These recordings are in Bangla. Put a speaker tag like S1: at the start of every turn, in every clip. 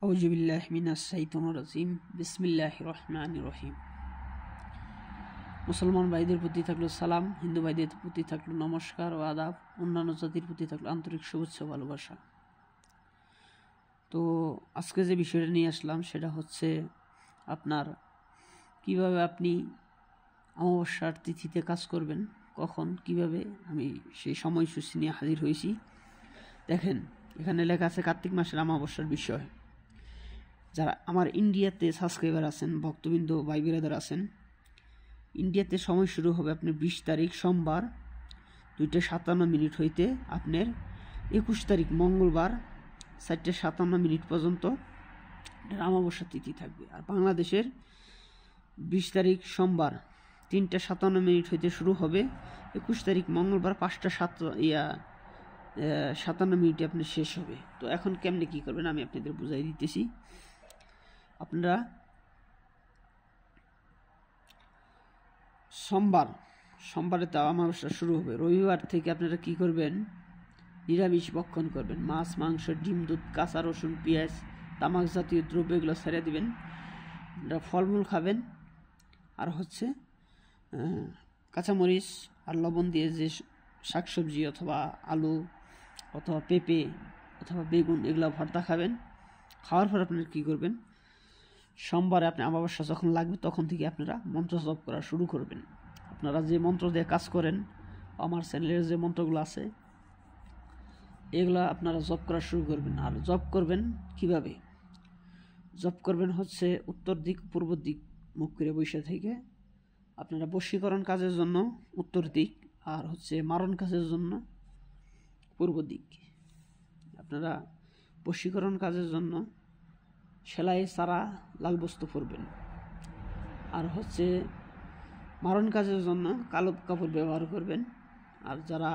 S1: আউযুবিল্লাহি মিনাশ শাইতানির রাজিম। বিসমিল্লাহির রহমানির রহিম। মুসলমান ভাইদের প্রতি থাকলো সালাম, হিন্দু ভাইদের প্রতি থাকলো নমস্কার ও আদাব, অন্যান্য জাতির প্রতি থাকলো আন্তরিক শুভেচ্ছা ভালোবাসা। তো আজকে যে বিষয়টা নিয়ে আসলাম সেটা হচ্ছে আপনার কিভাবে আপনি অমাবস্যার তিথিতে কাজ করবেন, কখন কিভাবে, আমি সেই সময়সূচি নিয়ে হাজির হয়েছি। দেখেন, এখানে লেখা আছে কার্তিক মাসের অমাবস্যার বিষয়। যারা আমার ইন্ডিয়াতে সাবস্ক্রাইবার আছেন, ভক্তবৃন্দ ভাই বিরাদার আছেন, ইন্ডিয়াতে সময় শুরু হবে আপনার 20 তারিখ সোমবার 2:57 হইতে আপনার 21 তারিখ মঙ্গলবার 4:57 পর্যন্ত অমাবস্যা তিথি থাকবে। আর বাংলাদেশের 20 তারিখ সোমবার 3:57 হইতে শুরু হবে, 21 তারিখ মঙ্গলবার 5:57 আপনার শেষ হবে। তো এখন কেমনে কি করবেন আমি আপনাদের বুঝাই দিতেছি। আপনারা সোমবারে তো অমাবস্যা শুরু হবে, রবিবার থেকে আপনারা কি করবেন, নিরামিষ ভক্ষণ করবেন। মাছ, মাংস, ডিম, দুধ, কাঁচা রসুন, পেঁয়াজ, তামাক জাতীয় দ্রব্য এগুলো ছেড়ে দিবেন। আপনারা ফলমূল খাবেন, আর হচ্ছে কাঁচামরিচ আর লবণ দিয়ে যে শাকসবজি অথবা আলু অথবা পেঁপে অথবা বেগুন এগুলো ভর্তা খাবেন। খাওয়ার পর আপনারা কী করবেন, সোমবারে আপনি অমাবস্যা যখন লাগবে তখন থেকে আপনারা মন্ত্র জপ করা শুরু করবেন। আপনারা যে মন্ত্র দিয়ে কাজ করেন, আমার চ্যানেলের যে মন্ত্রগুলো আছে এগুলো আপনারা জপ করা শুরু করবেন। আর জপ করবেন কিভাবে, জপ করবেন হচ্ছে উত্তর দিক পূর্ব দিক মুখ করে বসে থেকে। আপনারা বশীকরণ কাজের জন্য উত্তর দিক, আর হচ্ছে মারণ কাজের জন্য পূর্ব দিক। আপনারা বশীকরণ কাজের জন্য সেলাই সারা লাল বস্তু পরবেন, আর হচ্ছে মারণ কাজের জন্য কালো কাপড় ব্যবহার করবেন। আর যারা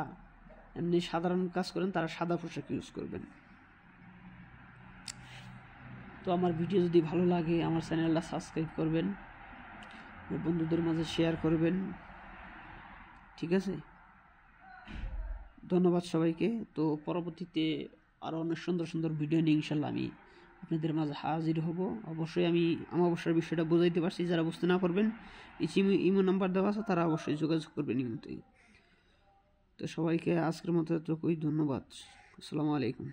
S1: এমনি সাধারণ কাজ করেন তারা সাদা পোশাক ইউজ করবেন। তো আমার ভিডিও যদি ভালো লাগে আমার চ্যানেলটা সাবস্ক্রাইব করবেন, বন্ধুদের মাঝে শেয়ার করবেন, ঠিক আছে? ধন্যবাদ সবাইকে। তো পরবর্তীতে আরও অনেক সুন্দর সুন্দর ভিডিও নিয়ে ইনশাল্লাহ আমি আপনাদের মাঝে হাজির হব। অবশ্যই আমি অমাবস্যার বিষয়টা বোঝাইতে পারছি, যারা বুঝতে না পারবেন ইমো নাম্বার দেওয়া আছে, তারা অবশ্যই যোগাযোগ করবেন ইমোতেই। তো সবাইকে আজকের মতো এতটুকুই, ধন্যবাদ। আসসালামু আলাইকুম।